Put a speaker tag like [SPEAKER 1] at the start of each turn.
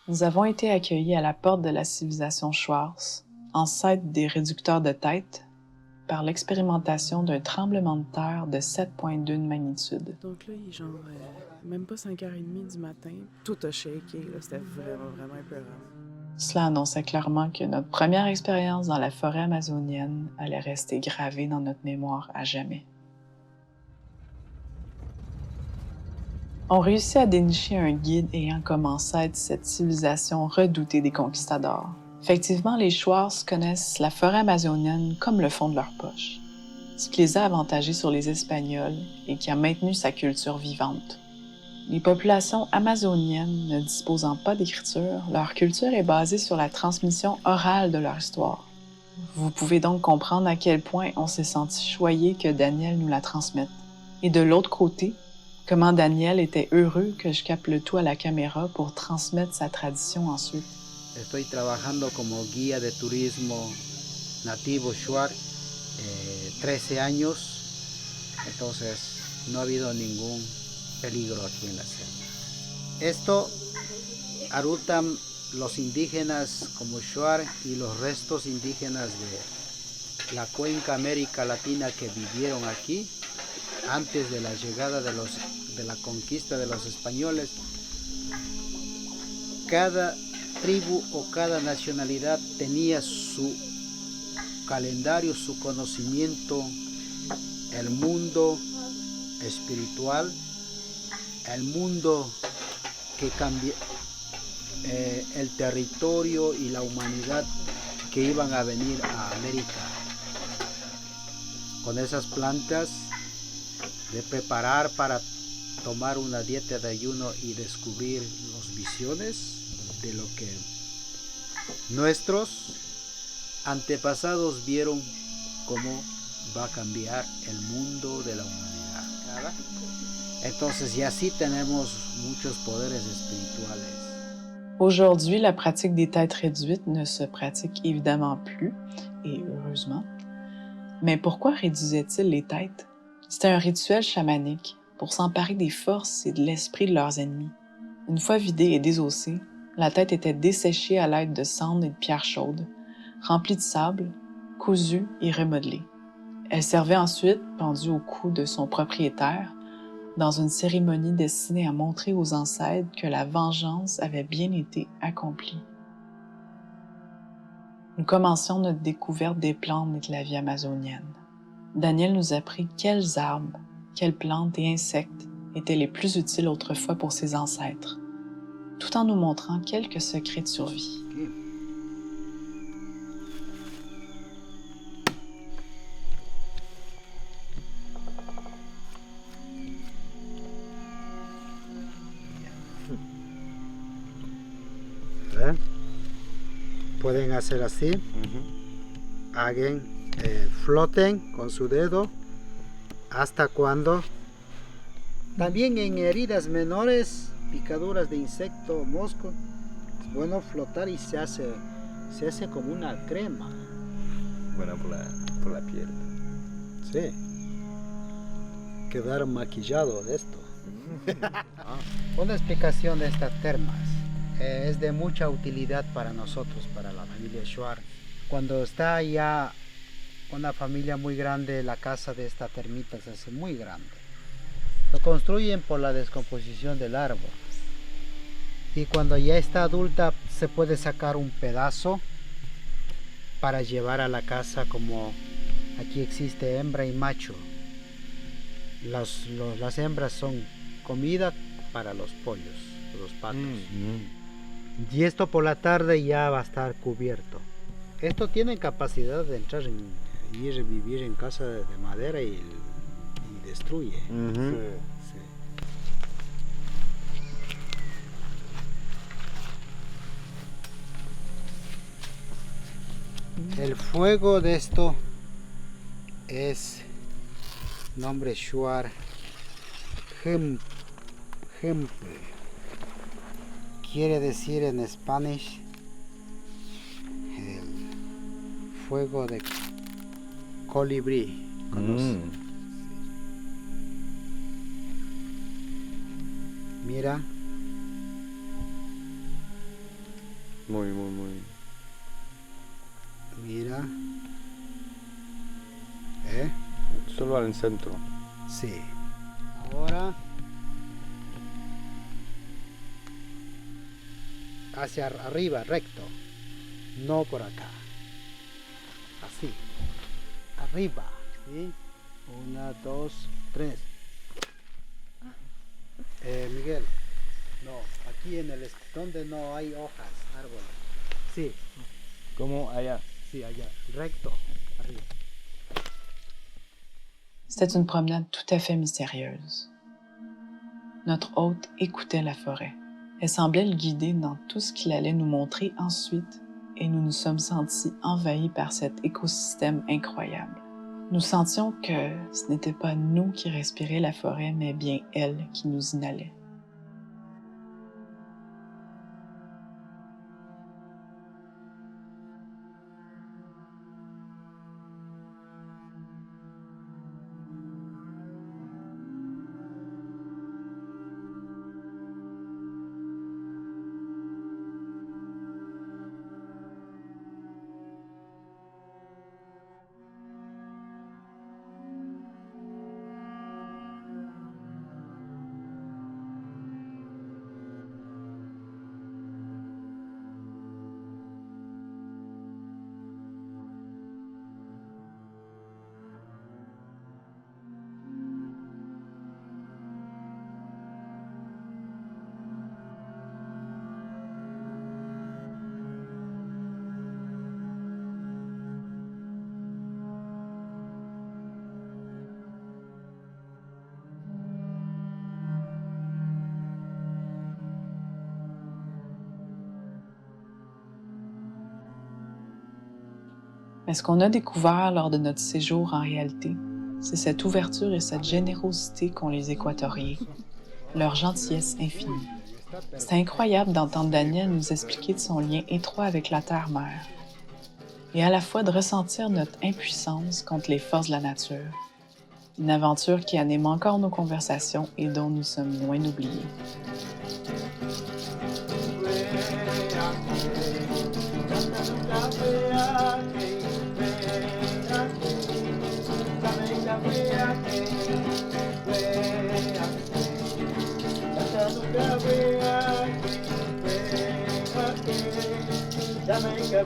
[SPEAKER 1] Nous avons été accueillis à la porte de la civilisation Schwarz, ancêtre des réducteurs de tête, par l'expérimentation d'un tremblement de terre de 7,2 de magnitude.
[SPEAKER 2] Donc là, il est genre même pas 5h30 du matin. Tout a shaké, là. C'était vraiment épeurant.
[SPEAKER 1] Cela annonçait clairement que notre première expérience dans la forêt amazonienne allait rester gravée dans notre mémoire à jamais. On réussit à dénicher un guide ayant comme ancêtre cette civilisation redoutée des conquistadors. Effectivement, les Schwarz connaissent la forêt amazonienne comme le fond de leur poche, ce qui les a avantagés sur les Espagnols et qui a maintenu sa culture vivante. Les populations amazoniennes ne disposant pas d'écriture, leur culture est basée sur la transmission orale de leur histoire. Vous pouvez donc comprendre à quel point on s'est senti choyé que Daniel nous la transmette. Et de l'autre côté, comment Daniel était heureux que je capte le tout à la caméra pour transmettre sa tradition ensuite.
[SPEAKER 3] Estoy trabajando como guía de turismo nativo Shuar 13 años, entonces no ha habido ningún peligro aquí en la selva. Esto harutan los indígenas como Shuar y los restos indígenas de la cuenca América Latina que vivieron aquí antes de la llegada de la conquista de los españoles. Cada tribu o cada nacionalidad tenía su calendario, su conocimiento, el mundo espiritual, el mundo que cambia, el territorio y la humanidad que iban a venir a América. Con esas plantas de preparar para tomar una dieta de ayuno y descubrir las visiones de lo que nuestros antepasados vieron cómo va a cambiar el mundo de la humanidad. Entonces, y así tenemos muchos poderes espirituales.
[SPEAKER 1] Aujourd'hui, la pratique des têtes réduites ne se pratique évidemment plus, et heureusement. Mais pourquoi réduisaient-ils les têtes? C'était un rituel chamanique pour s'emparer des forces et de l'esprit de leurs ennemis. Une fois vidée et désossée, la tête était desséchée à l'aide de cendres et de pierres chaudes, remplie de sable, cousue et remodelée. Elle servait ensuite, pendue au cou de son propriétaire, dans une cérémonie destinée à montrer aux ancêtres que la vengeance avait bien été accomplie. Nous commencions notre découverte des plantes et de la vie amazonienne. Daniel nous apprit quels arbres, quelles plantes et insectes étaient les plus utiles autrefois pour ses ancêtres, tout en nous montrant quelques secrets de survie.
[SPEAKER 3] Pueden hacer así, hagan, floten con su dedo hasta cuando. También en heridas menores, picaduras de insecto o mosco, es bueno flotar y se hace como una crema.
[SPEAKER 4] Buena por la piel.
[SPEAKER 3] Sí. Quedar maquillado de esto. Una explicación de estas termas. Es de mucha utilidad para nosotros, para la familia Shuar. Cuando está ya una familia muy grande, la casa de esta termita se hace muy grande. Lo construyen por la descomposición del árbol. Y cuando ya está adulta, se puede sacar un pedazo para llevar a la casa, como aquí existe hembra y macho. Las hembras son comida para los pollos, los patos. Y esto por la tarde ya va a estar cubierto. Esto tiene capacidad de entrar y vivir en casa de madera y destruye. Sí. El fuego de esto es nombre Shuar Hemple. Quiere decir en Spanish el fuego de colibrí. Mira,
[SPEAKER 4] Muy, muy, muy.
[SPEAKER 3] Mira. ¿Eh?
[SPEAKER 4] Solo al centro.
[SPEAKER 3] Sí. Ahora hacia arriba, recto. No por acá. Así. Arriba. ¿Sí? 1, 2, 3. Miguel. No, aquí en el donde no hay hojas, árboles. Sí,
[SPEAKER 4] Como allá.
[SPEAKER 3] sí, allá. Recto. Arriba.
[SPEAKER 1] C'était une promenade tout à fait mystérieuse. Notre hôte écoutait la forêt. Elle semblait le guider dans tout ce qu'il allait nous montrer ensuite, et nous nous sommes sentis envahis par cet écosystème incroyable. Nous sentions que ce n'était pas nous qui respirions la forêt, mais bien elle qui nous inhalait. Mais ce qu'on a découvert lors de notre séjour en réalité, c'est cette ouverture et cette générosité qu'ont les Équatoriens, leur gentillesse infinie. C'est incroyable d'entendre Daniel nous expliquer de son lien étroit avec la terre-mère et à la fois de ressentir notre impuissance contre les forces de la nature. Une aventure qui anime encore nos conversations et dont nous sommes loin d'oublier.
[SPEAKER 5] Jamaica,